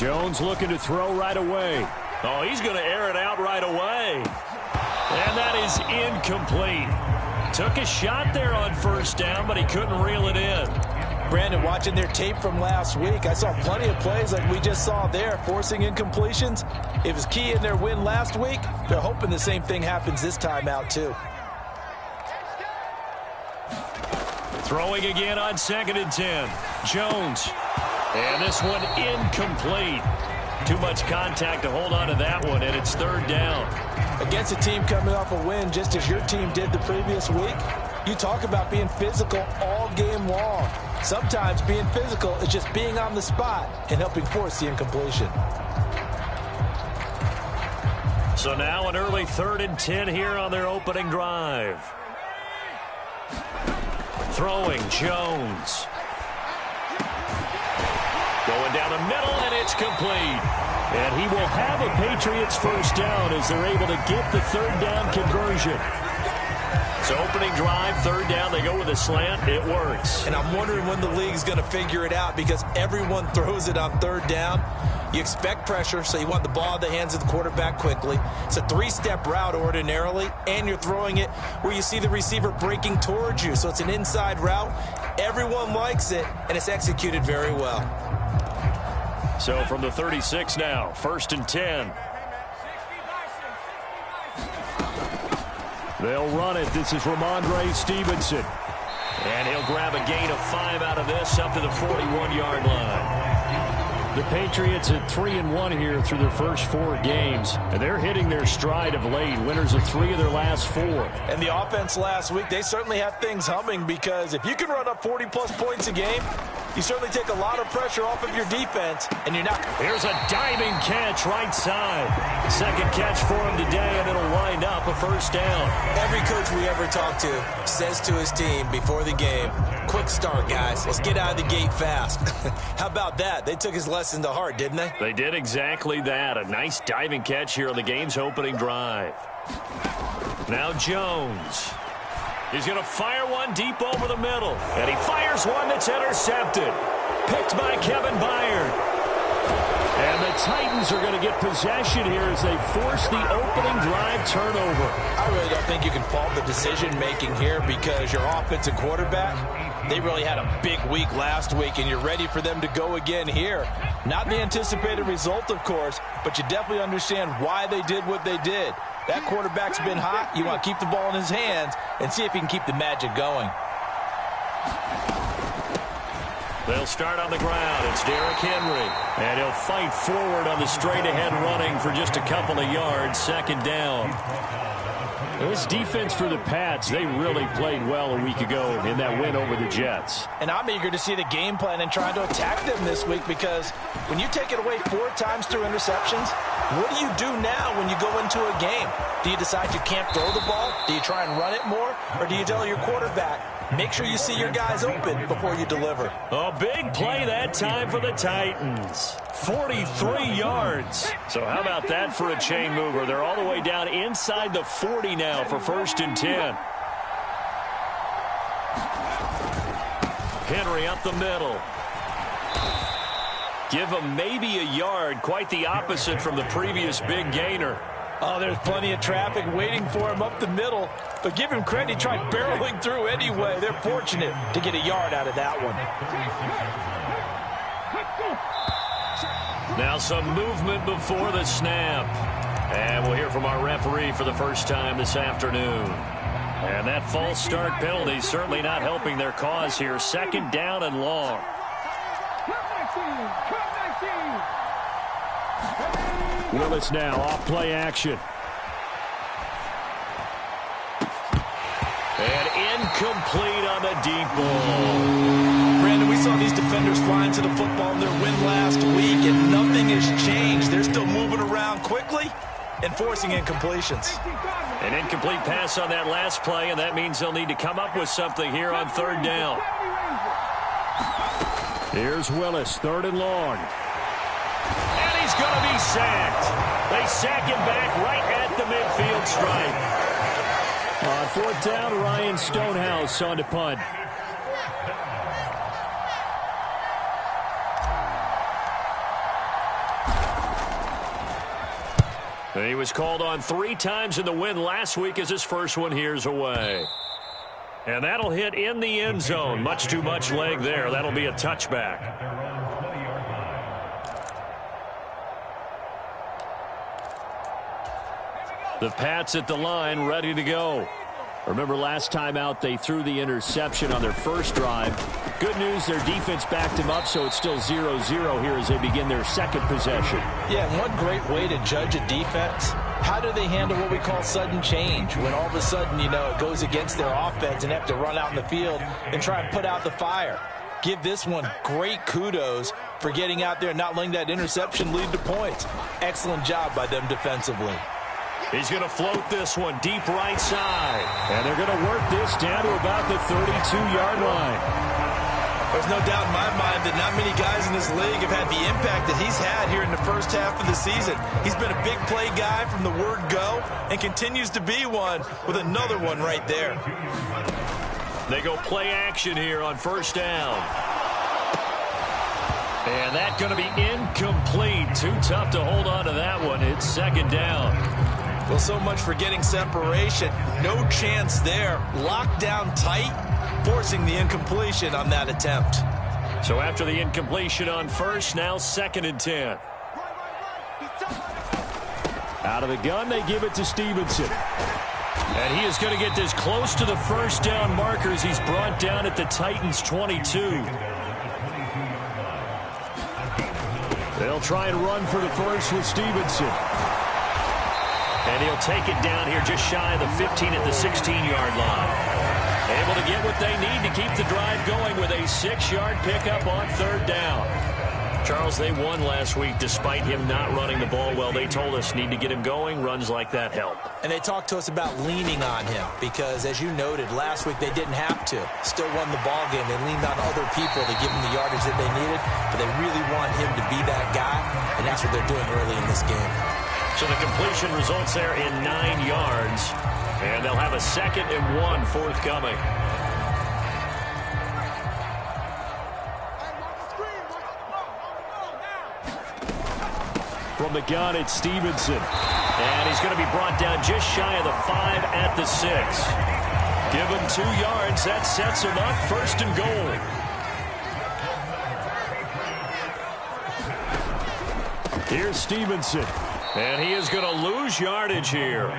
Jones looking to throw right away. Oh, he's going to air it out right away. And that is incomplete. Took a shot there on first down, but he couldn't reel it in. Brandon, watching their tape from last week, I saw plenty of plays like we just saw there, forcing incompletions. It was key in their win last week. They're hoping the same thing happens this time out, too. Throwing again on 2nd and 10. Jones. And this one incomplete. Too much contact to hold on to that one, and it's 3rd down. Against a team coming off a win just as your team did the previous week, you talk about being physical all game long. Sometimes being physical is just being on the spot and helping force the incompletion. So now an early 3rd and 10 here on their opening drive. Throwing, Jones. Going down the middle, and it's complete. And he will have a Patriots first down as they're able to get the 3rd down conversion. So opening drive, 3rd down, they go with a slant. It works. And I'm wondering when the league's going to figure it out because everyone throws it on 3rd down. You expect pressure, so you want the ball in the hands of the quarterback quickly. It's a 3-step route ordinarily, and you're throwing it where you see the receiver breaking towards you. So it's an inside route. Everyone likes it, and it's executed very well. So from the 36 now, 1st and 10. They'll run it. This is Ramondre Stevenson. And he'll grab a gain of 5 out of this up to the 41-yard line. The Patriots at 3-1 here through their first 4 games. And they're hitting their stride of late. Winners of 3 of their last 4. And the offense last week, they certainly have things humming because if you can run up 40-plus points a game, you certainly take a lot of pressure off of your defense, and you're not. Here's a diving catch right side. 2nd catch for him today, and it'll wind up a first down. Every coach we ever talk to says to his team before the game, quick start, guys. Let's get out of the gate fast. How about that? They took his lesson to heart, didn't they? They did exactly that. A nice diving catch here on the game's opening drive. Now Jones. He's going to fire one deep over the middle. And he fires one that's intercepted. Picked by Kevin Byard. And the Titans are going to get possession here as they force the opening drive turnover. I really don't think you can fault the decision-making here because your offensive quarterback, they really had a big week last week, and you're ready for them to go again here. Not the anticipated result, of course, but you definitely understand why they did what they did. That quarterback's been hot. You want to keep the ball in his hands and see if he can keep the magic going. They'll start on the ground. It's Derrick Henry. And he'll fight forward on the straight-ahead running for just a couple of yards. 2nd down. This defense for the Pats, they really played well a week ago in that win over the Jets. And I'm eager to see the game plan and trying to attack them this week because when you take it away 4 times through interceptions, what do you do now when you go into a game? Do you decide you can't throw the ball? Do you try and run it more? Or do you tell your quarterback, make sure you see your guys open before you deliver? A big play that time for the Titans. 43 yards. So how about that for a chain mover? They're all the way down inside the 40 now for 1st and 10. Henry up the middle. Give him maybe a yard. Quite the opposite from the previous big gainer. Oh, there's plenty of traffic waiting for him up the middle. But give him credit, he tried barreling through anyway. They're fortunate to get a yard out of that one. Now some movement before the snap. And we'll hear from our referee for the first time this afternoon. And that false start penalty certainly not helping their cause here. 2nd down and long. Willis now off play action. And incomplete on the deep ball. Brandon, we saw these defenders flying to the football in their win last week, and nothing has changed. They're still moving around quickly and forcing incompletions. An incomplete pass on that last play, and that means they'll need to come up with something here on 3rd down. Here's Willis, 3rd and long. And he's going to be sacked. They sack him back right at the midfield stripe. On 4th down, Ryan Stonehouse on to punt. And he was called on 3 times in the win last week as his first one here's away. And that'll hit in the end zone. Much too much leg there. That'll be a touchback. The Pats at the line, ready to go. Remember last time out, they threw the interception on their first drive. Good news, their defense backed him up, so it's still 0-0 here as they begin their second possession. Yeah, and one great way to judge a defense. How do they handle what we call sudden change? When all of a sudden, it goes against their offense and have to run out in the field and try and put out the fire. Give this one great kudos for getting out there and not letting that interception lead to points. Excellent job by them defensively. He's going to float this one deep right side. And they're going to work this down to about the 32-yard line. There's no doubt in my mind that not many guys in this league have had the impact that he's had here in the first half of the season. He's been a big play guy from the word go and continues to be one with another one right there. They go play action here on first down. And that's going to be incomplete. Too tough to hold on to that one. It's second down. Well, so much for getting separation. No chance there. Locked down tight, forcing the incompletion on that attempt. So after the incompletion on first, now 2nd and 10. Out of the gun, they give it to Stevenson. And he is going to get this close to the first down markers. He's brought down at the Titans' 22. They'll try and run for the first with Stevenson. And he'll take it down here just shy of the 15 at the 16-yard line. Able to get what they need to keep the drive going with a 6-yard pickup on third down. Charles, they won last week despite him not running the ball well. They told us need to get him going. Runs like that help. And they talked to us about leaning on him because, as you noted, last week they didn't have to. Still won the ball game. They leaned on other people to give him the yardage that they needed, but they really want him to be that guy, and that's what they're doing early in this game. So the completion results there in 9 yards, and they'll have a 2nd and 1 forthcoming. From the gun, it's Stevenson. And he's going to be brought down just shy of the 5 at the 6. Give him 2 yards. That sets him up 1st and goal. Here's Stevenson. And he is going to lose yardage here.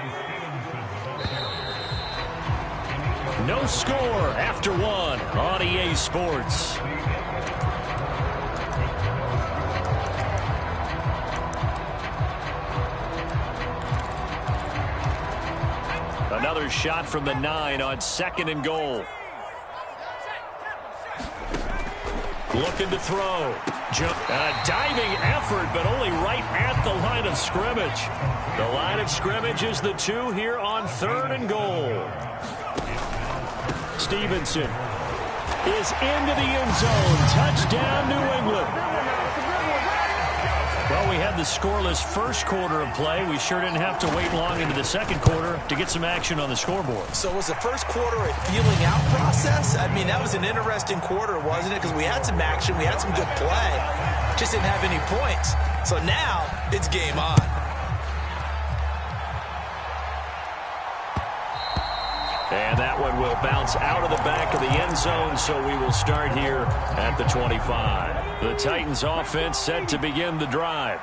No score after 1 on EA Sports. Another shot from the 9 on 2nd and goal. Looking to throw. A diving effort, but only right at the line of scrimmage. The line of scrimmage is the 2 here on 3rd and goal. Stevenson is into the end zone. Touchdown, New England. Well, we had the scoreless first quarter of play. We sure didn't have to wait long into the second quarter to get some action on the scoreboard. So was the first quarter a feeling out process? I mean, that was an interesting quarter, wasn't it? Because we had some action, we had some good play, just didn't have any points. So now it's game on. And that one will bounce out of the back of the end zone, so we will start here at the 25. The Titans offense set to begin the drive.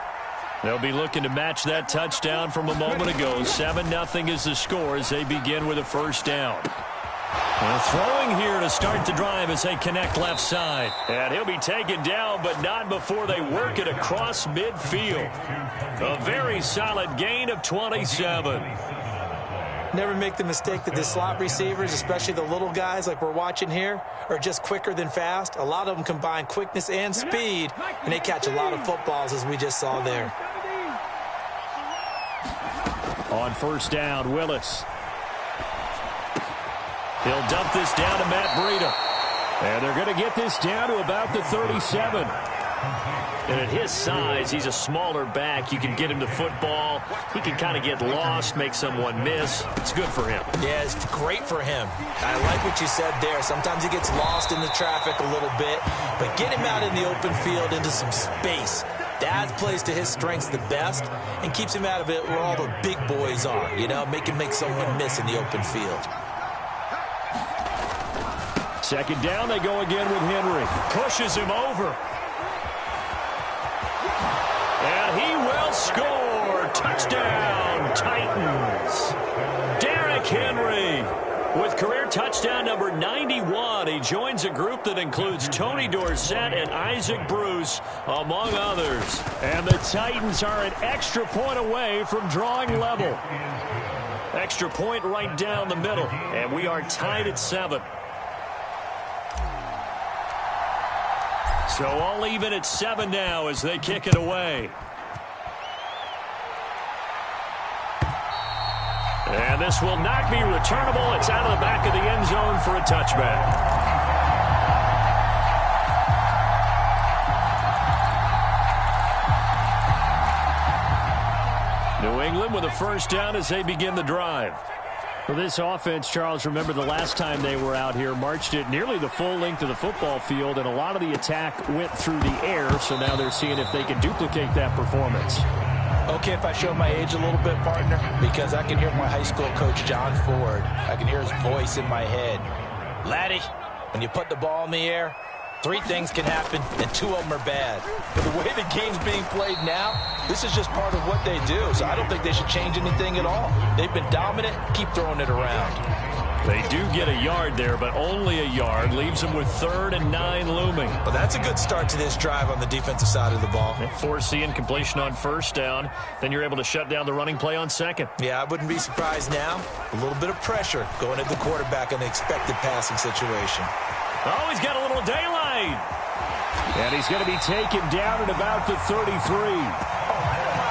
They'll be looking to match that touchdown from a moment ago. 7-0 is the score as they begin with a first down. And throwing here to start the drive as they connect left side. And he'll be taken down, but not before they work it across midfield. A very solid gain of 27. Never make the mistake that the slot receivers, especially the little guys like we're watching here, are just quicker than fast. A lot of them combine quickness and speed, and they catch a lot of footballs, as we just saw there. On first down, Willis. He'll dump this down to Matt Breida. And they're going to get this down to about the 37. And at his size, he's a smaller back. You can get him to football. He can kind of get lost, make someone miss. It's good for him. Yeah, it's great for him. I like what you said there. Sometimes he gets lost in the traffic a little bit, but get him out in the open field into some space. Dad plays to his strengths the best and keeps him out of it where all the big boys are, you know, make someone miss in the open field. Second down, they go again with Henry. Pushes him over. And he will score. Touchdown, Titans. Derrick Henry with career touchdown number 91. He joins a group that includes Tony Dorsett and Isaac Bruce, among others. And the Titans are an extra point away from drawing level. Extra point right down the middle. And we are tied at 7. So all even at 7 now as they kick it away. And this will not be returnable. It's out of the back of the end zone for a touchback. New England with a first down as they begin the drive. For this offense, Charles, remember the last time they were out here, marched it nearly the full length of the football field, and a lot of the attack went through the air, so now they're seeing if they can duplicate that performance. Okay, if I show my age a little bit, partner, because I can hear my high school coach, John Ford. I can hear his voice in my head. Laddie, when you put the ball in the air, 3 things can happen, and 2 of them are bad. But the way the game's being played now, this is just part of what they do, so I don't think they should change anything at all. They've been dominant. Keep throwing it around. They do get a yard there, but only a yard. Leaves them with 3rd and 9 looming. Well, that's a good start to this drive on the defensive side of the ball. Forcing completion on first down. Then you're able to shut down the running play on second. Yeah, I wouldn't be surprised now. A little bit of pressure going at the quarterback in the expected passing situation. Oh, he's got a little daylight. And he's going to be taken down at about the 33.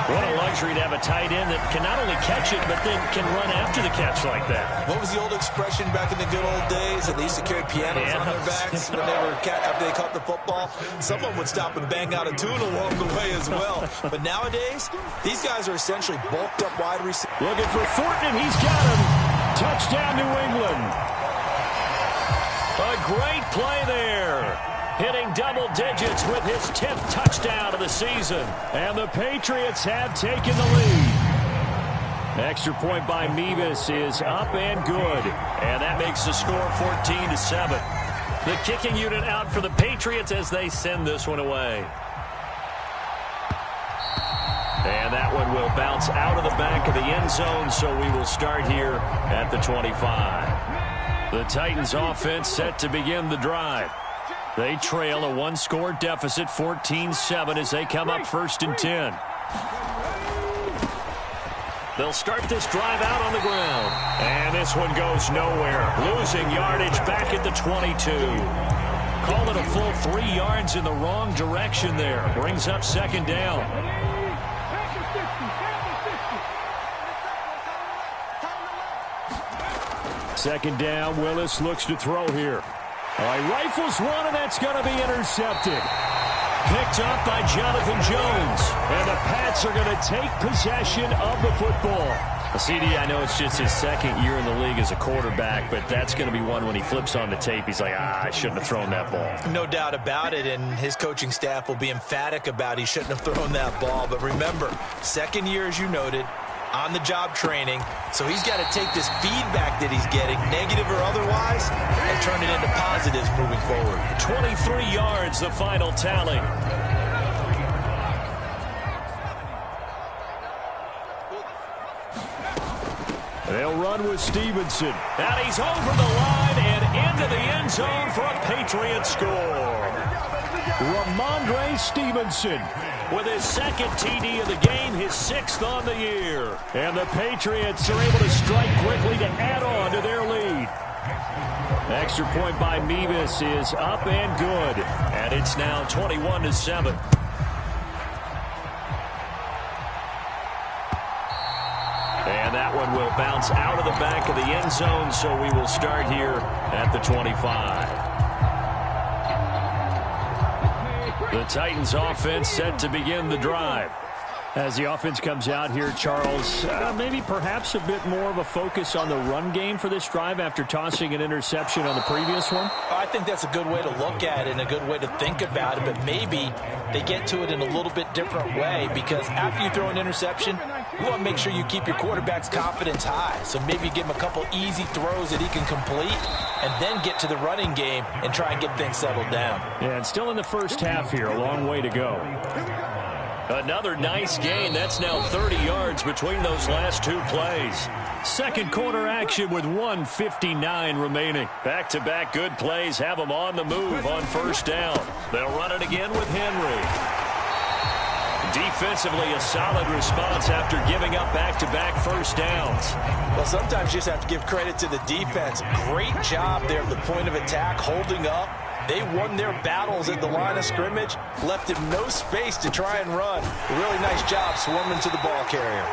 What a luxury to have a tight end that can not only catch it, but then can run after the catch like that. What was the old expression back in the good old days? They used to carry pianos on their backs when after they caught the football. Someone would stop and bang out a tune along the way as well. But nowadays, these guys are essentially bulked up wide receivers. Looking for Thornton, and he's got him. Touchdown, New England. A great play there. Hitting double digits with his 10th touchdown of the season. And the Patriots have taken the lead. Extra point by Mevis is up and good. And that makes the score 14-7. The kicking unit out for the Patriots as they send this one away. And that one will bounce out of the back of the end zone, so we will start here at the 25. The Titans offense set to begin the drive. They trail a 1-score deficit, 14-7, as they come up 1st and 10. They'll start this drive out on the ground. And this one goes nowhere. Losing yardage back at the 22. Call it a full 3 yards in the wrong direction there. Brings up 2nd down. Second down, Willis looks to throw here. All right, rifles one, and that's going to be intercepted. Picked up by Jonathan Jones. And the Pats are going to take possession of the football. CD, I know it's just his 2nd year in the league as a quarterback, but that's going to be one when he flips on the tape. He's like, I shouldn't have thrown that ball. No doubt about it, and his coaching staff will be emphatic about he shouldn't have thrown that ball. But remember, 2nd year, as you noted, on-the-job training, so he's got to take this feedback that he's getting, negative or otherwise, and turn it into positives moving forward. 23 yards, the final tally. They'll run with Stevenson. And he's over the line and into the end zone for a Patriot score. Ramondre Stevenson with his 2nd TD of the game, his 6th on the year. And the Patriots are able to strike quickly to add on to their lead. Extra point by Mevis is up and good. And it's now 21-7. And that one will bounce out of the back of the end zone, so we will start here at the 25. The Titans offense set to begin the drive. As the offense comes out here, Charles, maybe perhaps a bit more of a focus on the run game for this drive after tossing an interception on the previous one? I think that's a good way to look at it and a good way to think about it, but maybe they get to it in a little bit different way, because after you throw an interception, you want to make sure you keep your quarterback's confidence high. So maybe give him a couple easy throws that he can complete and then get to the running game and try and get things settled down. Yeah, and still in the first half here, a long way to go. Another nice gain. That's now 30 yards between those last two plays. Second quarter action with 1:59 remaining. Back-to-back good plays have them on the move on first down. They'll run it again with Henry. Defensively, a solid response after giving up back-to-back first downs. Well, sometimes you just have to give credit to the defense. Great job there at the point of attack, holding up. They won their battles at the line of scrimmage, left him no space to try and run. A really nice job swarming to the ball carrier.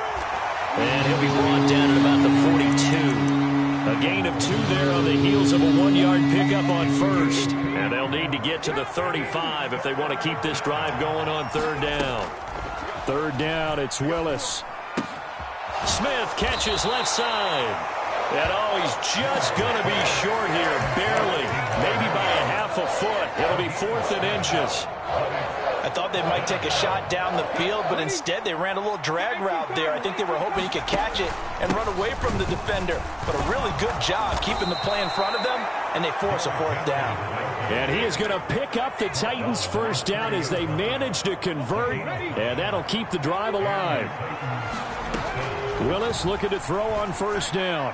And he'll be brought down at about the 42. A gain of 2 there on the heels of a 1-yard pickup on first. And they'll need to get to the 35 if they want to keep this drive going on third down. Third down, it's Willis. Smith catches left side. And he's just going to be short here, barely. Maybe by a half a foot. It'll be 4th and inches. I thought they might take a shot down the field, but instead they ran a little drag route there. I think they were hoping he could catch it and run away from the defender. But a really good job keeping the play in front of them, and they force a 4th down. And he is going to pick up the Titans' first down as they manage to convert, and that'll keep the drive alive. Willis looking to throw on first down.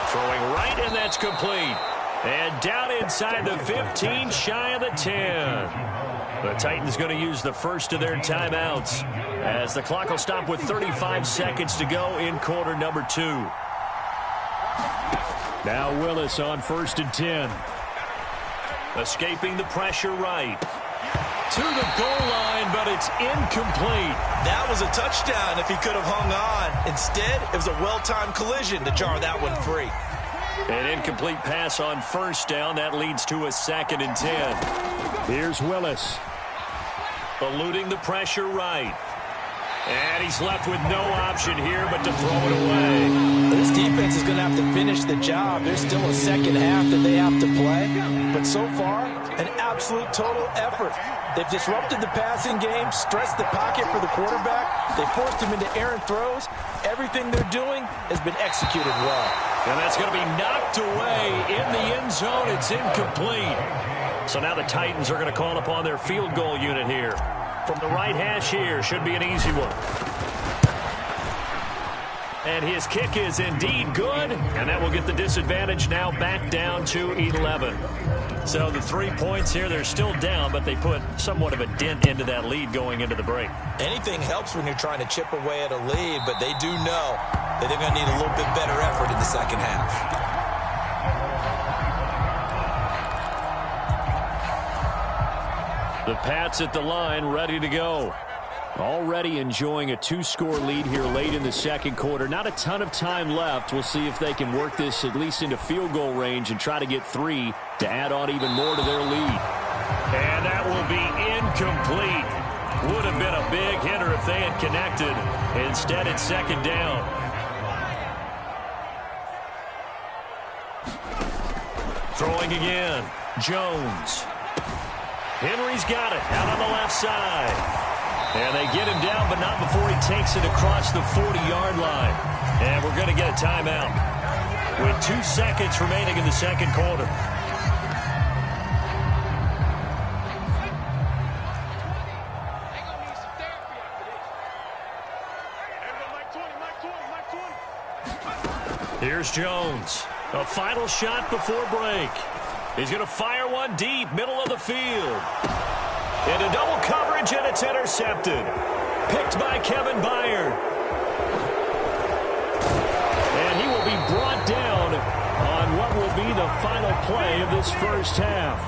Throwing right, and that's complete. And down inside the 15, shy of the 10. The Titans going to use the first of their timeouts as the clock will stop with 35 seconds to go in quarter number 2. Now Willis on 1st and 10. Escaping the pressure right. To the goal line, but it's incomplete. That was a touchdown if he could have hung on. Instead, it was a well-timed collision to jar that one free. An incomplete pass on first down. That leads to a 2nd and 10. Here's Willis. Eluding the pressure right. And he's left with no option here but to throw it away. This defense is going to have to finish the job. There's still a second half that they have to play. But so far, an absolute total effort. They've disrupted the passing game, stressed the pocket for the quarterback. They forced him into errant throws. Everything they're doing has been executed well. And that's going to be knocked away in the end zone. It's incomplete. So now the Titans are going to call upon their field goal unit here. From the right hash here, should be an easy one. And his kick is indeed good. And that will get the disadvantage now back down to 11. So the 3 points here, they're still down, but they put somewhat of a dent into that lead going into the break. Anything helps when you're trying to chip away at a lead, but they do know that they're going to need a little bit better effort in the second half. The Pats at the line, ready to go. Already enjoying a 2-score lead here late in the second quarter. Not a ton of time left. We'll see if they can work this at least into field goal range and try to get 3 to add on even more to their lead. And that will be incomplete. Would have been a big hitter if they had connected. Instead, it's second down. Throwing again. Jones. Henry's got it out on the left side. And they get him down, but not before he takes it across the 40-yard line. And we're going to get a timeout with 2 seconds remaining in the second quarter. Here's Jones. A final shot before break. He's going to fire one deep, middle of the field. Into double coverage, and it's intercepted. Picked by Kevin Byard. And he will be brought down on what will be the final play of this first half.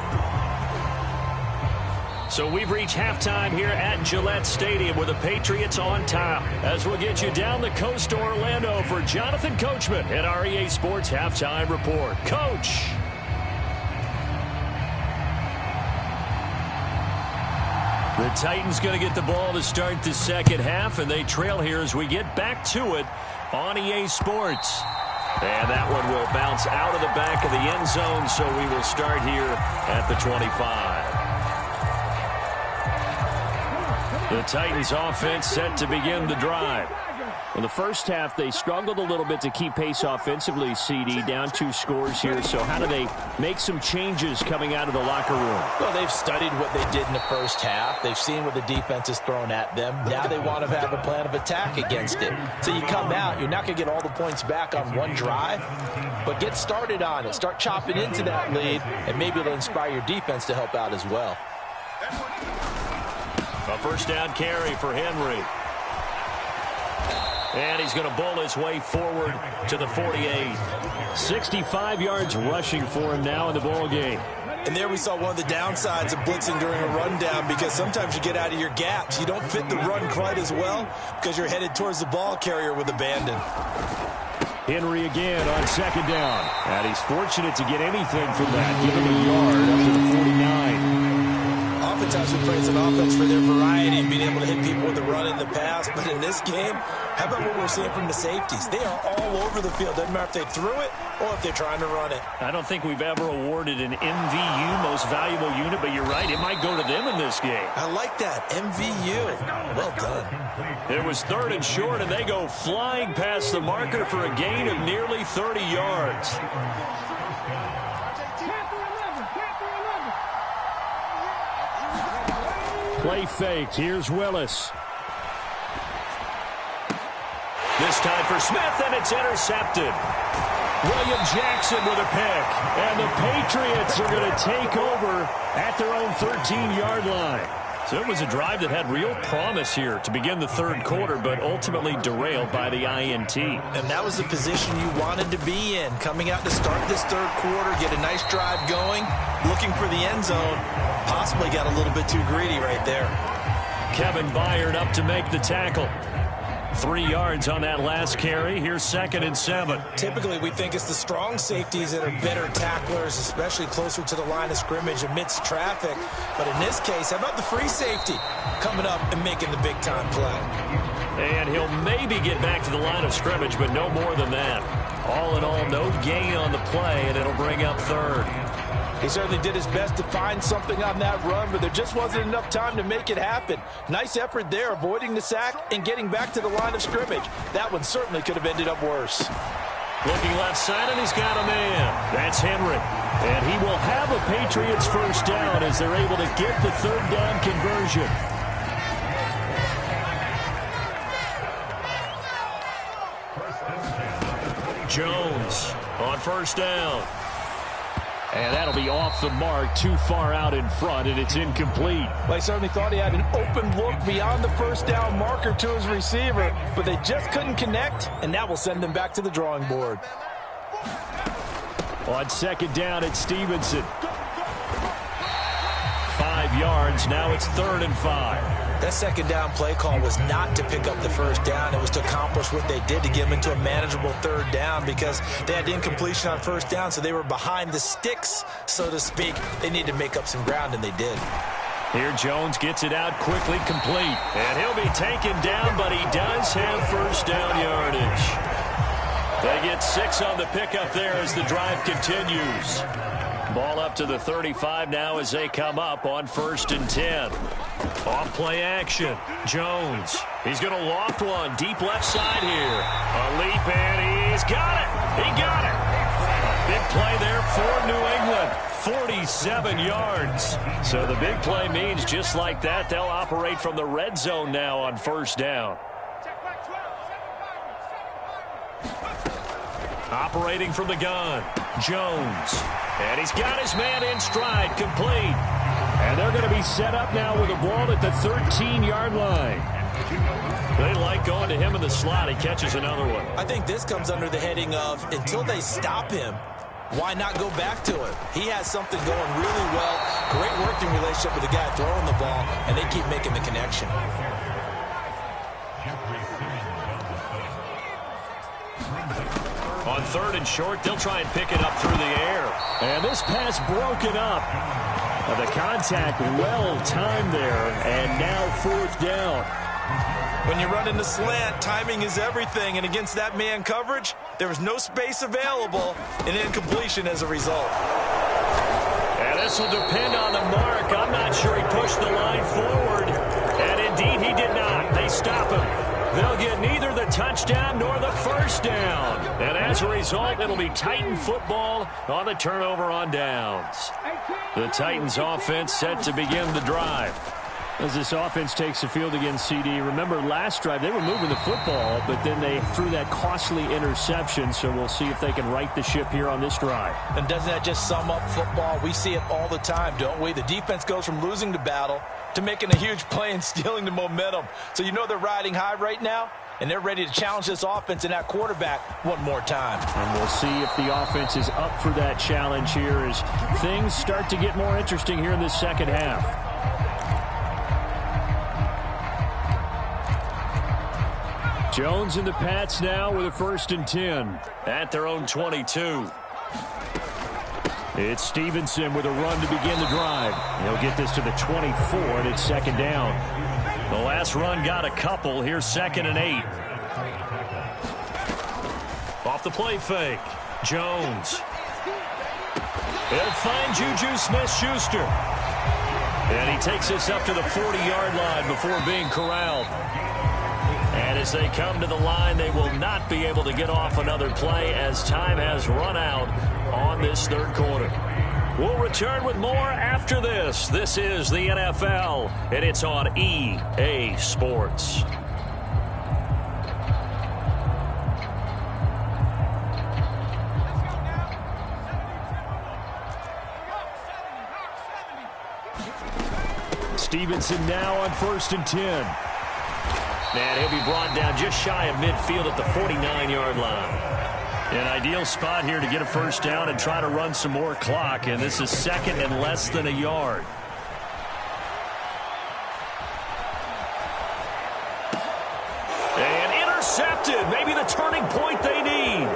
So we've reached halftime here at Gillette Stadium with the Patriots on top. As we'll get you down the coast to Orlando for Jonathan Coachman at our EA Sports Halftime Report. Coach. The Titans going to get the ball to start the second half, and they trail here as we get back to it on EA Sports. And that one will bounce out of the back of the end zone, so we will start here at the 25. The Titans offense set to begin the drive. In the first half, they struggled a little bit to keep pace offensively, CD, down 2 scores here. So how do they make some changes coming out of the locker room? Well, they've studied what they did in the first half. They've seen what the defense has thrown at them. Now they want to have a plan of attack against it. So you come out, you're not going to get all the points back on one drive, but get started on it. Start chopping into that lead, and maybe it'll inspire your defense to help out as well. A first down carry for Henry. And he's going to bowl his way forward to the 48. 65 yards rushing for him now in the ball game. And there we saw one of the downsides of blitzing during a rundown, because sometimes you get out of your gaps. You don't fit the run quite as well because you're headed towards the ball carrier with abandon. Henry again on second down. And he's fortunate to get anything from that. Give him a yard up to the 49. Oftentimes we praise an offense for their variety and being able to hit people with the run in the pass. But in this game, how about what we're seeing from the safeties? They are all over the field. Doesn't matter if they threw it or if they're trying to run it. I don't think we've ever awarded an MVU, most valuable unit, but you're right, it might go to them in this game. I like that. MVU. Well done. It was 3rd and short, and they go flying past the marker for a gain of nearly 30 yards. Play faked. Here's Willis. This time for Smith, and it's intercepted. William Jackson with a pick. And the Patriots are going to take over at their own 13-yard line. So it was a drive that had real promise here to begin the third quarter, but ultimately derailed by the INT. And that was the position you wanted to be in. Coming out to start this third quarter, get a nice drive going, looking for the end zone. Possibly got a little bit too greedy right there. Kevin Byard up to make the tackle. 3 yards on that last carry. Here's 2nd and 7. Typically, we think it's the strong safeties that are better tacklers, especially closer to the line of scrimmage amidst traffic. But in this case, how about the free safety coming up and making the big-time play? And he'll maybe get back to the line of scrimmage, but no more than that. All in all, no gain on the play, and it'll bring up 3rd. He certainly did his best to find something on that run, but there just wasn't enough time to make it happen. Nice effort there, avoiding the sack and getting back to the line of scrimmage. That one certainly could have ended up worse. Looking left side, and he's got a man. That's Henry. And he will have a Patriots first down as they're able to get the 3rd down conversion. Jones on first down. And that'll be off the mark, too far out in front, and it's incomplete. Well, he certainly thought he had an open look beyond the first down marker to his receiver, but they just couldn't connect, and that will send them back to the drawing board. On 2nd down, it's Stevenson. 5 yards, now it's 3rd and 5. That 2nd down play call was not to pick up the first down. It was to accomplish what they did to get them into a manageable 3rd down, because they had incompletion on first down, so they were behind the sticks, so to speak. They needed to make up some ground, and they did. Here Jones gets it out quickly, complete. And he'll be taken down, but he does have first down yardage. They get 6 on the pickup there as the drive continues. Ball up to the 35 now as they come up on 1st and 10. Off play action. Jones. He's going to loft one deep left side here. A leap, and he's got it. He got it. A big play there for New England. 47 yards. So the big play means just like that, they'll operate from the red zone now on 1st down. Operating from the gun, Jones. And he's got his man in stride, complete. And they're going to be set up now with a ball at the 13-yard line. They like going to him in the slot. He catches another one. I think this comes under the heading of, until they stop him, why not go back to him? He has something going really well. Great working relationship with the guy throwing the ball, and they keep making the connection. On 3rd and short, they'll try and pick it up through the air. And this pass broken up. The contact well-timed there, and now fourth down. When you run in the slant, timing is everything, and against that man coverage, there was no space available, and incompletion as a result. And this will depend on the mark. I'm not sure he pushed the line forward, and indeed he did not. They stop him. They'll get neither the touchdown nor the first down. And as a result, it'll be Titan football on the turnover on downs. The Titans offense set to begin the drive. As this offense takes the field against CD, remember last drive they were moving the football, but then they threw that costly interception, so we'll see if they can right the ship here on this drive. And doesn't that just sum up football? We see it all the time, don't we? The defense goes from losing the battle to making a huge play and stealing the momentum. So you know they're riding high right now, and they're ready to challenge this offense and that quarterback one more time. And we'll see if the offense is up for that challenge here as things start to get more interesting here in this second half. Jones and the Pats now with a 1st and 10. At their own 22. It's Stevenson with a run to begin the drive. He'll get this to the 24, and it's 2nd down. The last run got a couple. Here's 2nd and 8. Off the play fake. Jones. He'll find Juju Smith-Schuster. And he takes this up to the 40-yard line before being corralled. And as they come to the line, they will not be able to get off another play as time has run out on this third quarter. We'll return with more after this. This is the NFL, and it's on EA Sports. Stevenson now on 1st and 10. And he'll be brought down just shy of midfield at the 49-yard line. An ideal spot here to get a first down and try to run some more clock, and this is 2nd and less than a yard. And intercepted. Maybe the turning point they need.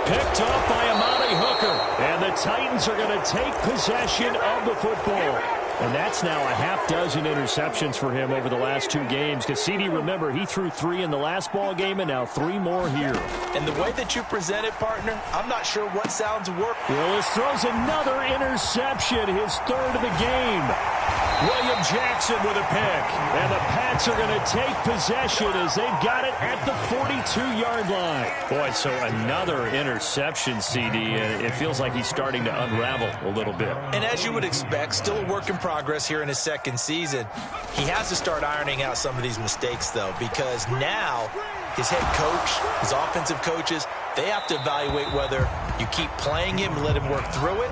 Picked up by Amani Hooker. And the Titans are going to take possession of the football. And that's now a half dozen interceptions for him over the last 2 games. Because CD, remember, he threw 3 in the last ball game and now 3 more here. And the way that you present it, partner, I'm not sure what sounds work. Willis throws another interception, his 3rd of the game. William Jackson with a pick. And the Pats are going to take possession as they've got it at the 42-yard line. Boy, so another interception, CD, and it feels like he's starting to unravel a little bit. And as you would expect, still a work in progress here in his 2nd season. He has to start ironing out some of these mistakes, though, because now his head coach, his offensive coaches, they have to evaluate whether you keep playing him and let him work through it,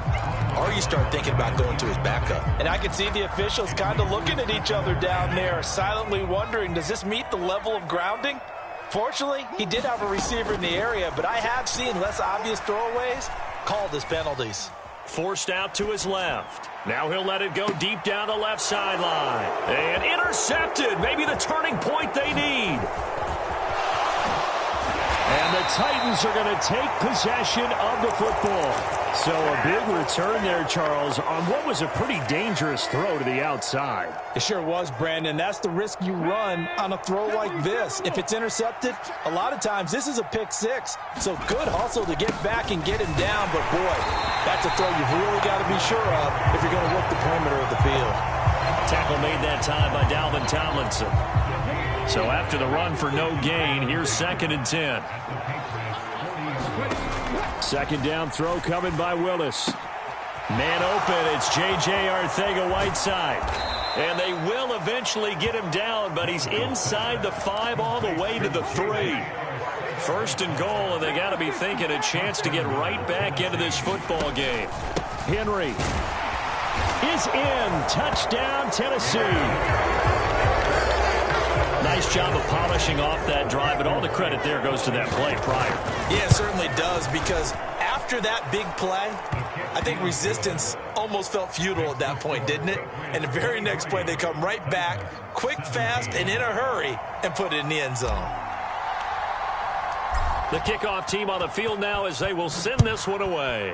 or you start thinking about going to his backup. And I can see the officials kind of looking at each other down there, silently wondering, does this meet the level of grounding? Fortunately, he did have a receiver in the area, but I have seen less obvious throwaways called as penalties. Forced out to his left. Now he'll let it go deep down the left sideline. And intercepted. Maybe the turning point they need. And the Titans are going to take possession of the football. So a big return there, Charles, on what was a pretty dangerous throw to the outside. It sure was, Brandon. That's the risk you run on a throw like this. If it's intercepted, a lot of times this is a pick 6. So good hustle to get back and get him down. But, boy, that's a throw you've really got to be sure of if you're going to work the perimeter of the field. Tackle made that time by Dalvin Tomlinson. So after the run for no gain, here's 2nd and 10. 2nd down throw coming by Willis. Man open, it's J.J. Arcega-Whiteside. And they will eventually get him down, but he's inside the 5 all the way to the 3. 1st and goal, and they got to be thinking a chance to get right back into this football game. Henry is in. Touchdown, Tennessee. Nice job of polishing off that drive, but all the credit there goes to that play prior. Yeah, it certainly does, because after that big play, I think resistance almost felt futile at that point, didn't it? And the very next play, they come right back, quick, fast, and in a hurry, and put it in the end zone. The kickoff team on the field now as they will send this one away.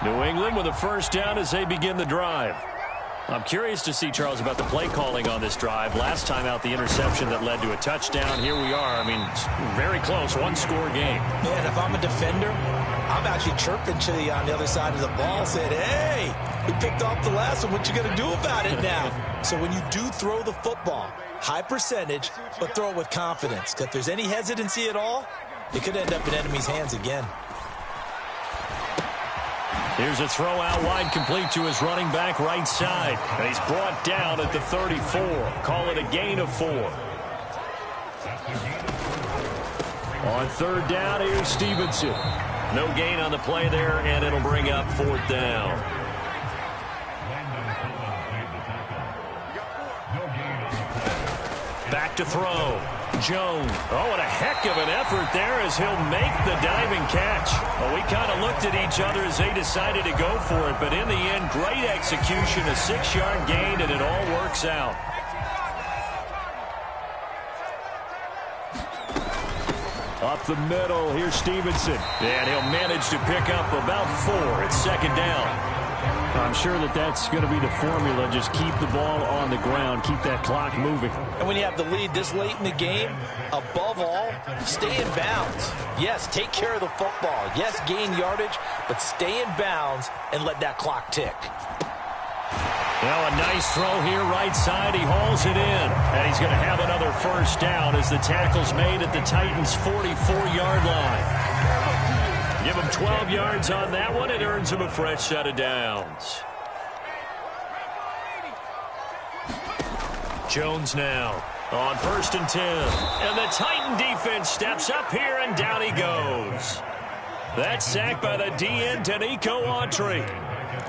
New England with a first down as they begin the drive. I'm curious to see, Charles, about the play calling on this drive. Last time out, the interception that led to a touchdown. Here we are. I mean, it's very close, one-score game. Man, if I'm a defender, I'm actually chirping to you on the other side of the ball, saying, hey, we picked off the last one. What you going to do about it now? So when you do throw the football, high percentage, but throw it with confidence. Because if there's any hesitancy at all, it could end up in enemy's hands again. Here's a throw out wide, complete to his running back right side. And he's brought down at the 34. Call it a gain of 4. On third down, here's Stevenson. No gain on the play there, and it'll bring up fourth down. Back to throw. Jones. Oh, and a heck of an effort there as he'll make the diving catch. Well, we kind of looked at each other as they decided to go for it, but in the end, great execution, a 6-yard gain, and it all works out. Up the middle, here's Stevenson. And he'll manage to pick up about 4. It's second down. I'm sure that's going to be the formula. Just keep the ball on the ground. Keep that clock moving. And when you have the lead this late in the game, above all, stay in bounds. Yes, take care of the football. Yes, gain yardage, but stay in bounds and let that clock tick. Now a nice throw here right side. He hauls it in. And he's going to have another first down as the tackle's made at the Titans' 44-yard line. Give him 12 yards on that one. It earns him a fresh set of downs. Jones now on 1st and 10. And the Titan defense steps up here, and down he goes. That's sacked by the DN, Danico Autry.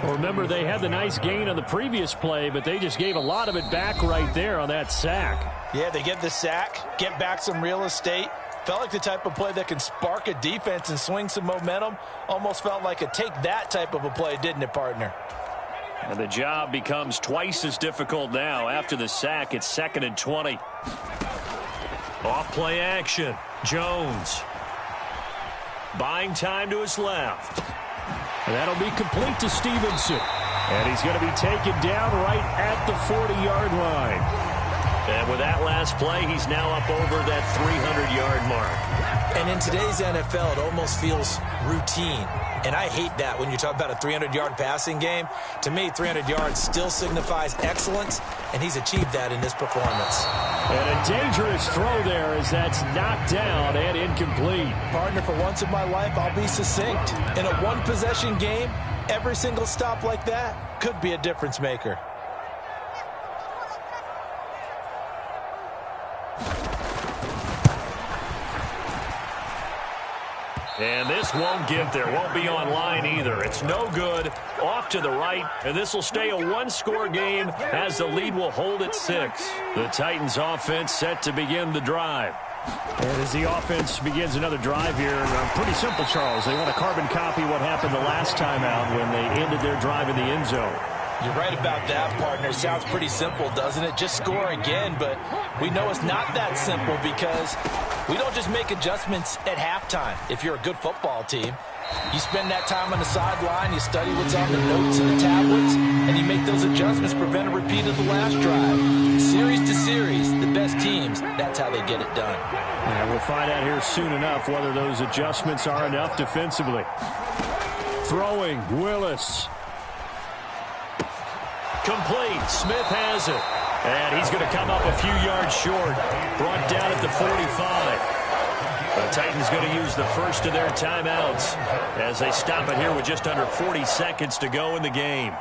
Well, remember, they had the nice gain on the previous play, but they just gave a lot of it back right there on that sack. Yeah, they get the sack, get back some real estate. Felt like the type of play that can spark a defense and swing some momentum. Almost felt like a take-that type of a play, didn't it, partner? And the job becomes twice as difficult now. After the sack, it's 2nd and 20. Off play action. Jones. Buying time to his left. And that'll be complete to Stevenson. And he's going to be taken down right at the 40-yard line. And with that last play, he's now up over that 300-yard mark. And in today's NFL, it almost feels routine. And I hate that when you talk about a 300-yard passing game. To me, 300 yards still signifies excellence, and he's achieved that in this performance. And a dangerous throw there as that's knocked down and incomplete. Partner, for once in my life, I'll be succinct. In a one-possession game, every single stop like that could be a difference maker. And this won't get there. Won't be online either. It's no good. Off to the right. And this will stay a one-score game as the lead will hold at 6. The Titans offense set to begin the drive. And as the offense begins another drive here, pretty simple, Charles. They want to carbon copy what happened the last time out when they ended their drive in the end zone. You're right about that, partner. Sounds pretty simple, doesn't it? Just score again, but we know it's not that simple because we don't just make adjustments at halftime if you're a good football team. You spend that time on the sideline, you study what's on the notes and the tablets, and you make those adjustments, prevent a repeat of the last drive. Series to series, the best teams, that's how they get it done. And we'll find out here soon enough whether those adjustments are enough defensively. Throwing, Willis. Complete. Smith has it. And he's going to come up a few yards short. Brought down at the 45. The Titans going to use the first of their timeouts as they stop it here with just under 40 seconds to go in the game.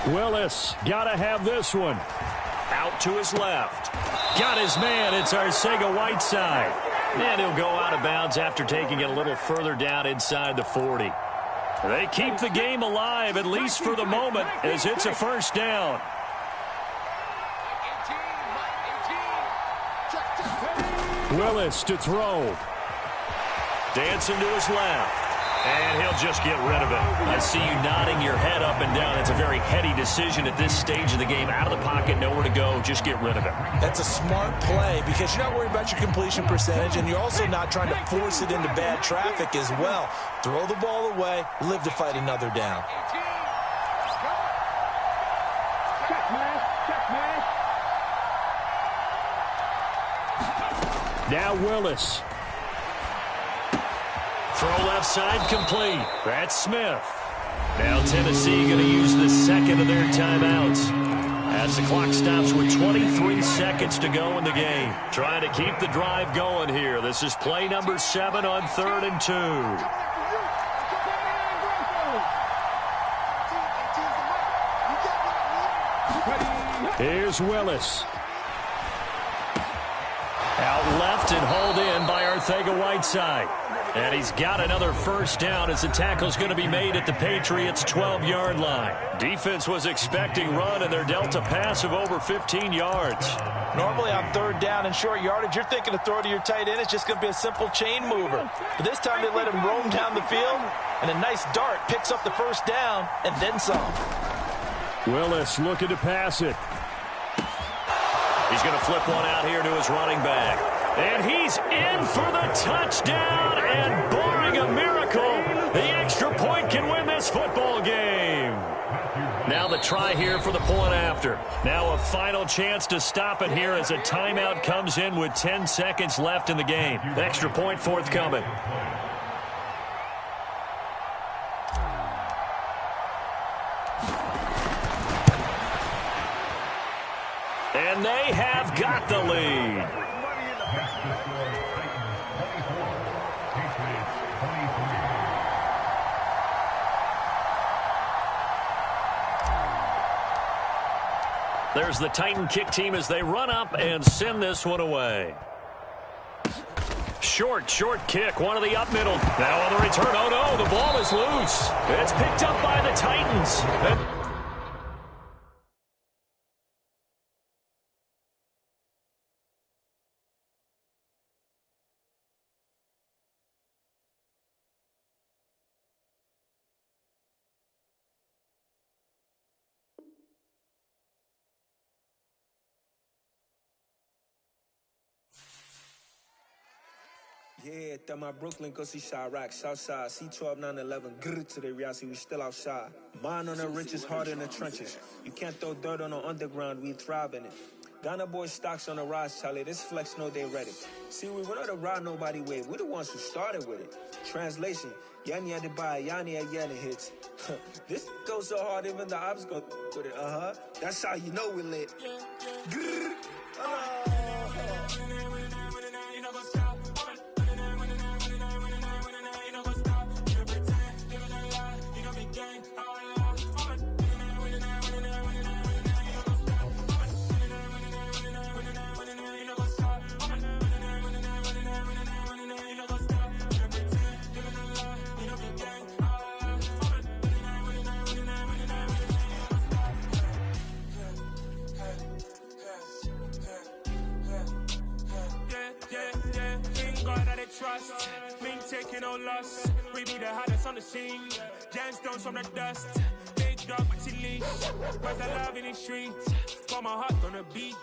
Willis, gotta have this one. Out to his left. Got his man. It's Arcega-Whiteside. And he'll go out of bounds after taking it a little further down inside the 40. They keep the game alive, at least for the moment, as it's a first down. Willis to throw. Dancing to his left. And he'll just get rid of it. I see you nodding your head up and down. It's a very heady decision at this stage of the game. Out of the pocket, nowhere to go. Just get rid of it. That's a smart play because you're not worried about your completion percentage, and you're also not trying to force it into bad traffic as well. Throw the ball away, live to fight another down. Now Willis. Throw left side complete. That's Smith. Now Tennessee going to use the second of their timeouts as the clock stops with 23 seconds to go in the game. Trying to keep the drive going here. This is play number 7 on 3rd and 2. Here's Willis. Out left and hauled in by Arcega-Whiteside. And he's got another first down as the tackle's going to be made at the Patriots' 12-yard line. Defense was expecting run, and they're dealt a pass of over 15 yards. Normally on 3rd down and short yardage, you're thinking to throw to your tight end. It's just going to be a simple chain mover. But this time they let him roam down the field, and a nice dart picks up the first down and then some. Willis looking to pass it. He's going to flip one out here to his running back. And he's in for the touchdown, and barring a miracle, the extra point can win this football game. Now the try here for the point after. Now a final chance to stop it here as a timeout comes in with 10 seconds left in the game. Extra point forthcoming. And they have got the lead. There's the Titan kick team as they run up and send this one away. Short kick, one of the up middle. Now on the return, oh no, the ball is loose. It's picked up by the Titans. Yeah, that my Brooklyn, go see Chirac, Southside, C12, 911, grr to the reality, we still outside. Mine on the riches, hard in the trenches. You can't throw dirt on the underground, we thrive in it. Ghana boys stocks on the rise, Charlie, this flex know they ready. See, we went on the ride nobody wave, we the ones who started with it. Translation, Yanni had to buy, Yanni had Yanni hits. This goes so hard, even the ops go with it, That's how you know we lit. Grr, trust, me taking no loss. We be the hottest on the scene. Gemstones from the dust. Big dog, but she leash. Where's the love in the streets? Got my heart on the beat.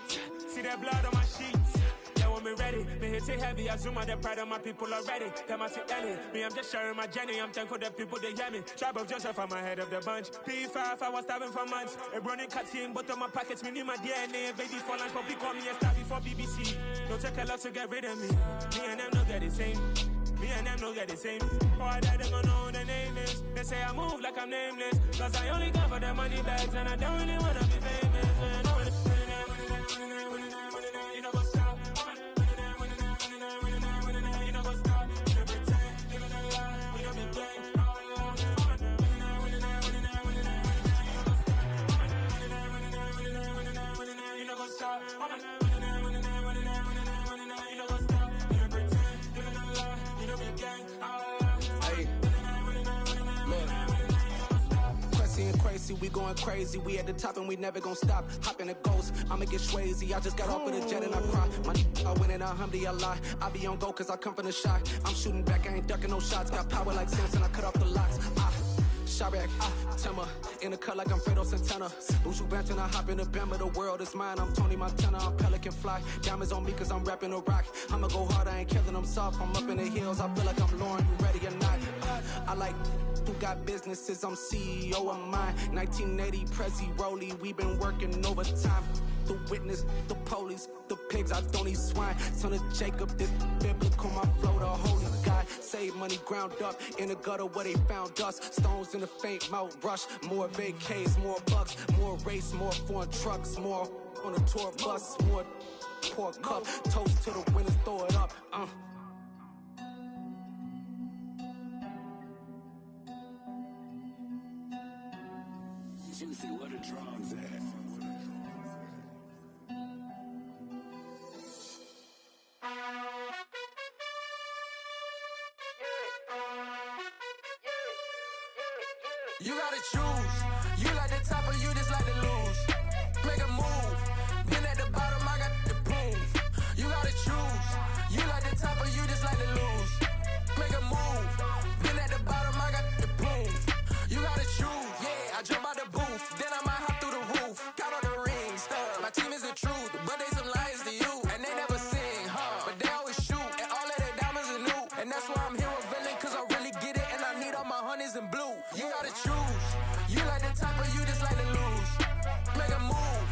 See that blood on my sheets. Yeah, when me ready, me hit it heavy. I zoom out the pride of my people already. Them I see Ellie. Me, I'm just sharing my journey. I'm thankful the people they hear me. Tribe of Joseph, I'm ahead of the bunch. P5, I was starving for months. A running cut in, but on my pockets, me need my DNA. Baby for lunch, but call me a star before BBC. Don't take a lot to get rid of me. Me and them don't get the same. Me and them don't get the same. Boy, that them gonna know who the name is. They say I move like I'm nameless. Cause I only cover the money bags and I don't really wanna be famous. You know what's up? You know what's up? You pretend, living a lie. You know me gang. You know what's up? Tracy, we going crazy. We at the top and we never gonna stop. Hop in a ghost, I'ma get Swayze. I just got off of the jet and I cry. My I win in a Humvee, I lie. I be on go cause I come from the shot. I'm shooting back, I ain't ducking no shots. Got power like Samson, I cut off the locks. Chirac, Timmer, in the cut like I'm Fredo Santana. Buju Banton, I hop in the Bama, the world is mine. I'm Tony Montana, I'm Pelican Fly. Diamonds on me cause I'm rapping a rock. I'ma go hard, I ain't killing them soft. I'm up in the hills, I feel like I'm Lauren, you ready or not? I like who got businesses, I'm CEO of mine. 1980, Prezi Rolly, we been working overtime. The witness, the police, the pigs, I don't eat swine. Son of Jacob, this biblical, my flow, the holy God. Save money ground up in the gutter where they found us. Stones in the faint mouth rush. More vacays, more bucks, more race, more foreign trucks, more on a tour bus, more pour cup. Toast to the winners, throw it up. Juicy, where the drums at? You gotta choose. You like the top or you just like to lose. Make a move. Been at the bottom, I got the prove. You gotta choose. You like the top or you just like to lose. Make a move. Been at the bottom, I got the prove. You gotta choose. Yeah, I jump out the booth. Then I might hop through the roof. Count on the rings, stuff. My team is the truth, but they some liars to you. And they never sing, but they always shoot. And all of their diamonds are new. And that's why I'm here with villain, cause I really get it. And I need all my honeys in blue. You gotta choose. You like the top or you just like to lose. Make a move.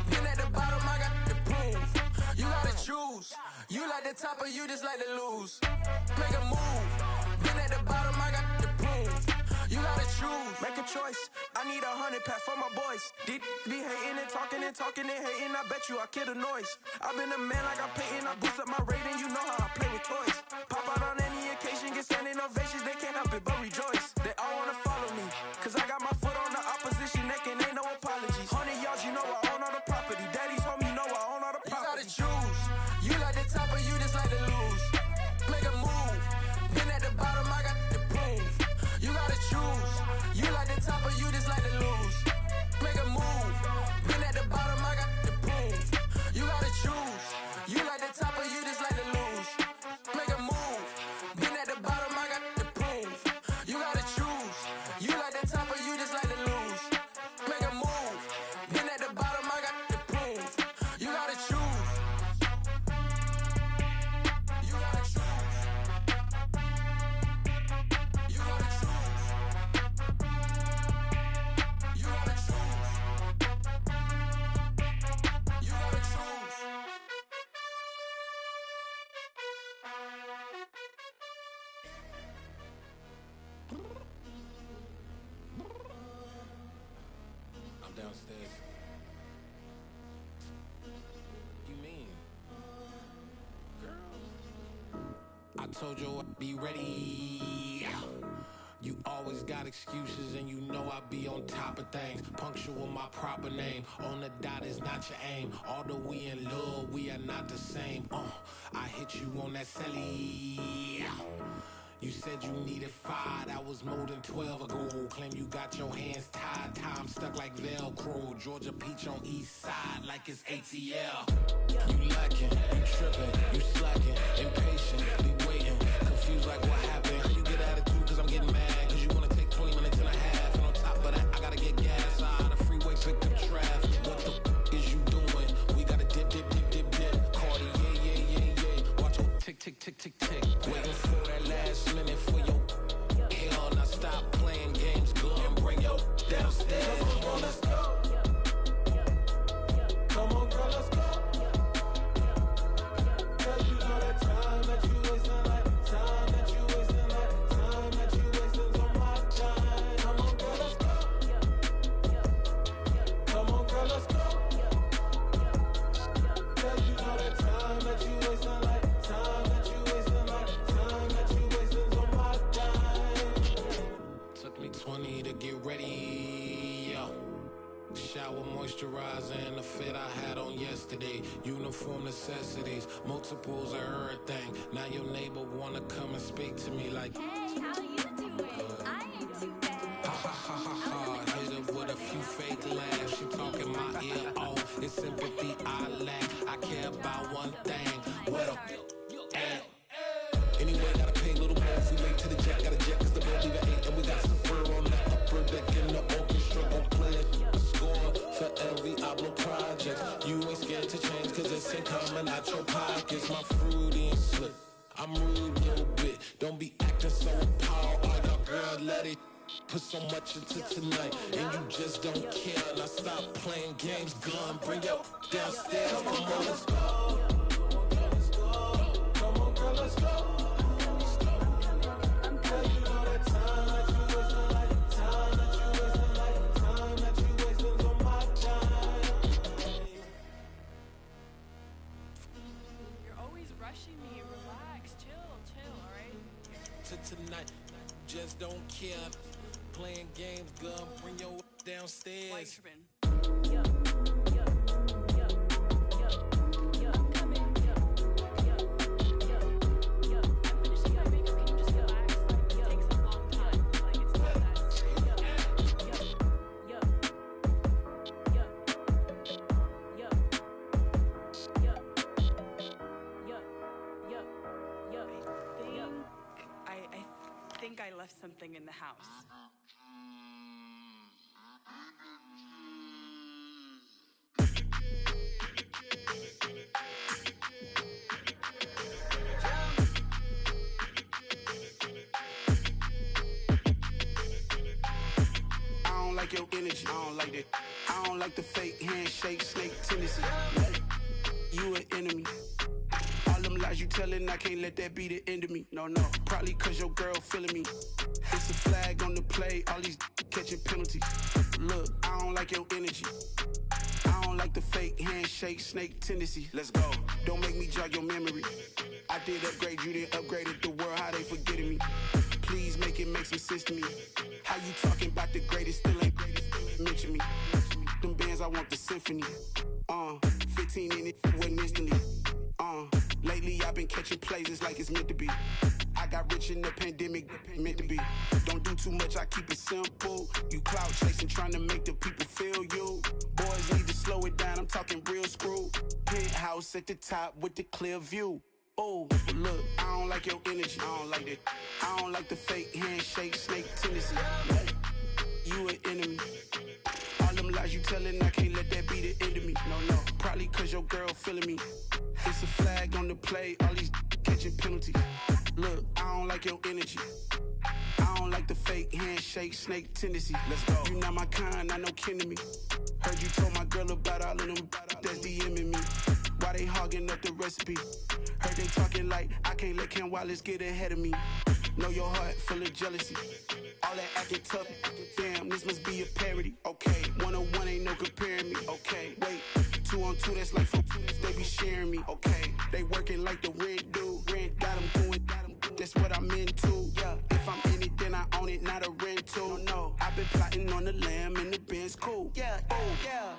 Been at the bottom, I got the proof. You gotta choose. You like the top or you just like to lose. Make a move. Been at the bottom, I got the proof. You gotta choose. Make a choice. I need 100 pack for my boys. Be hating and talking and hating. I bet you I kill the noise. I've been a man like I'm Peyton. I boost up my rating. You know how I play with toys. Pop out on any occasion, get standing ovations. They can't help it but rejoice. They all wanna follow me, cause I got my foot on the opposition neck and ain't no apologies. 100 yards, you know I own all the property. Daddy's home, you know I own all the property. You gotta choose. You like the top or you just like to lose. Make a move. Been at the bottom, I got the proof. You gotta choose. You like the top or you just like to lose. Make a move. Been at the bottom, I got the proof. You gotta choose. You like the top or you just like to lose. Make a move. Been at the bottom, I got the proof. You gotta choose. You like the top or you just like to lose. Make a move. Been at the bottom, I got the proof. You gotta choose. You gotta choose. You gotta choose. You gotta choose. You gotta choose. I'm downstairs. You mean? Girl, I told you I'd be ready. You always got excuses and you know I be on top of things. Punctual my proper name. On the dot is not your aim. Although we in love, we are not the same. I hit you on that celly. You said you needed 5, that was more than 12 ago. Claim you got your hands tied, time stuck like Velcro. Georgia Peach on east side like it's ATL. You lacking, you tripping, you slacking, impatient, be waiting, confused like what happened. How you get attitude cause I'm getting mad, cause you wanna take 20 minutes and a half. And on top of that, I gotta get gas out of the freeway, pick up traffic. What the is you doing? We gotta dip, dip, dip, dip, dip. Cardi, yeah. Watch your tick, tick, tick, tick, tick. Waiting for that last minute for your hell. Now stop playing games, go and bring your downstairs. Come on, let's go. Come on, girl, let's go. Cause you know that time that you wasting, like time that you wasting, like time that you wasting on my time. Come on, girl, let's go. Come on, girl, let's go. Cause you know that time that you wasting, like time that you wasting, like time that you wasting on my time. Took me 20 to get ready, yo. Shower moisturizer and the fit I had on yesterday. Uniform necessities, multiples of everything. Now your neighbor wanna come and speak to me like, hey, how you doing? I ain't too bad. Ha ha ha ha ha. Hit her with a ain't coming out your pockets. My fruity and slip. I'm rude a little bit. Don't be acting so appalled. All y'all girls let it put so much into tonight, and you just don't care. Now stop playing games, gun. Bring your downstairs. Come on, girl, let's go. Come on, girl, let's go. Tonight, just don't care. Playing games, gun, bring your downstairs. White tripping. I left something in the house. I don't like your energy. I don't like that. I don't like the fake handshake, snake tendency. You an enemy. All them lies you telling, I can't let that be the end of me. No, probably cause your girl feeling me. It's a flag on the play, all these catching penalties. Look, I don't like your energy. I don't like the fake handshake, snake tendency. Let's go. Don't make me jog your memory. I did upgrade, you didn't upgrade the world, how they forgetting me. Please make it make some sense to me. How you talking about the greatest, still ain't greatest, mention me. Them bands, I want the symphony. 15 in it, wasn't instantly. Lately I've been catching plays, it's like it's meant to be. I got rich in the pandemic, meant to be. Don't do too much, I keep it simple. You clout chasing, trying to make the people feel you. Boys need to slow it down, I'm talking real screw. Penthouse at the top with the clear view. Oh, look, I don't like your energy, I don't like that. I don't like the fake handshake, snake tendency. You an enemy. All them lies you telling, I can't let that be the end of me. No, probably cause your girl feeling me. It's a flag on the play, all these catching penalties. Look, I don't like your energy. I don't like the fake handshake, snake tendency. Let's go. You not my kind, I know kin to me. Heard you told my girl about all of them that's DMing me. Why they hogging up the recipe? Heard they talking like I can't let Ken Wallace get ahead of me. Know your heart full of jealousy. All that acting tough, damn, this must be a parody. Okay, 1-on-1 ain't no comparing me. Okay, wait, 2-on-2, that's like 4-2, they be sharing me. Okay, they working like the rent do. Rent got them doing, that's what I'm into. Yeah, if I'm in it, then I own it, not a rental. No, I've been plotting on the lamb and the Benz cool. Yeah, yeah.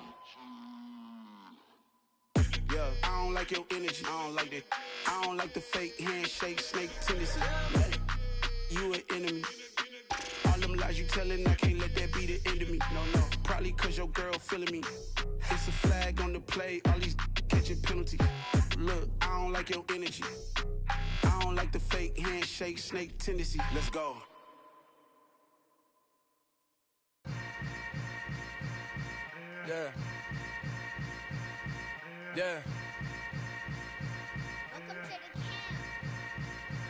I don't like your energy, I don't like that. I don't like the fake handshake, snake tendency. You an enemy. All them lies you telling, I can't let that be the end of me. No, probably cause your girl feeling me. It's a flag on the play, all these catching penalties. Look, I don't like your energy. I don't like the fake handshake, snake tendency. Let's go. Yeah. Yeah.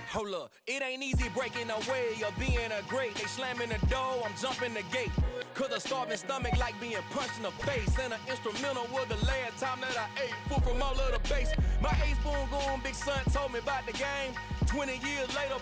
Hold up, it ain't easy breaking away or being a great. They slamming the door, I'm jumping the gate. Cause a starving stomach like being punched in the face. And an instrumental was the last time that I ate. Food from all of the bass. My ace boom goon, big son told me about the game. 20 years later,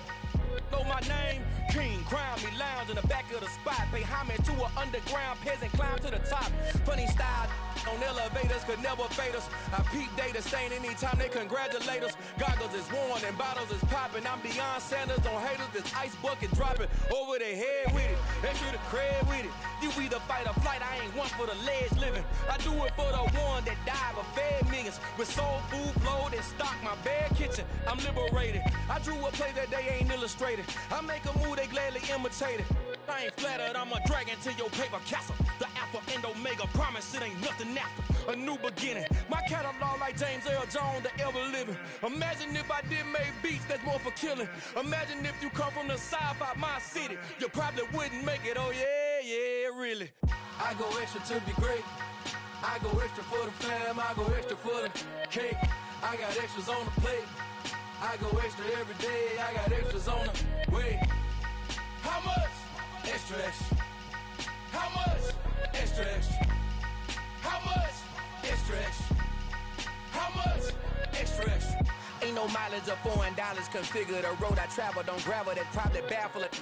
know my name. King, crown me, lounge in the back of the spot. Pay homage to an underground peasant, climb to the top. Funny style on elevators could never fade us. I peep data stain anytime they congratulate us. Goggles is worn and bottles is popping. I'm beyond Sanders on haters, this ice bucket dropping over their head with it. They should have cred with it. You either fight or flight, I ain't one for the ledge living. I do it for the one that died but fed millions. With soul food flowed and stocked my bare kitchen. I'm liberated. I drew a play that they ain't illustrated. I make a move, they gladly imitate it. I ain't flattered, I'm a dragon to your paper castle. The alpha and omega, promise it ain't nothing after. A new beginning. My catalog like James Earl Jones, the ever living. Imagine if I did make beats that's more for killing. Imagine if you come from the south out my city. You probably wouldn't make it, oh yeah, really. I go extra to be great. I go extra for the fam, I go extra for the cake. I got extras on the plate. I go extra every day, I got extras on the way. How much? Extra, extra. How much? Extra, extra. How much? Extra, extra. How much? Extra, extra. Ain't no mileage of $4 configure the road I travel. Don't gravel, that probably baffle it.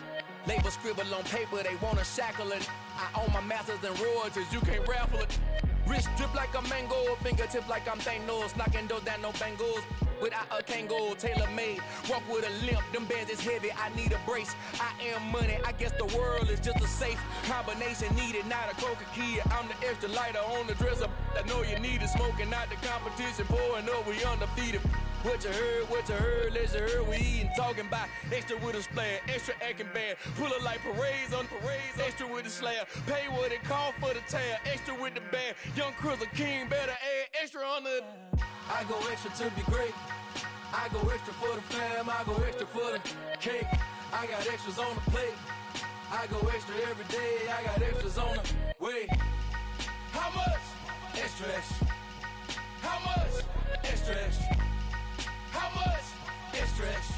Label scribble on paper, they wanna shackle it. I own my masters and royalties, you can't raffle it. Wrist drip like a mango, fingertips like I'm Thanos. Knocking those down, no bangles. Without a Kango, tailor-made. Walk with a limp, them bands is heavy, I need a brace. I am money, I guess the world is just a safe combination needed, not a coca key. I'm the extra lighter on the dresser. I know you need it, smoking out the competition, pouring up, we undefeated. What you heard, let you heard, we eating, talking about extra with a splash, extra acting bad, pull it like parades on parades, extra with the slab, pay what it call for the tab, extra with the band, young Cruiser King, better add extra on the. I go extra to be great, I go extra for the fam, I go extra for the cake, I got extras on the plate, I go extra every day, I got extras on the way. How much? Extra, extra. How much? Extra, extra. How much? Extra, extra.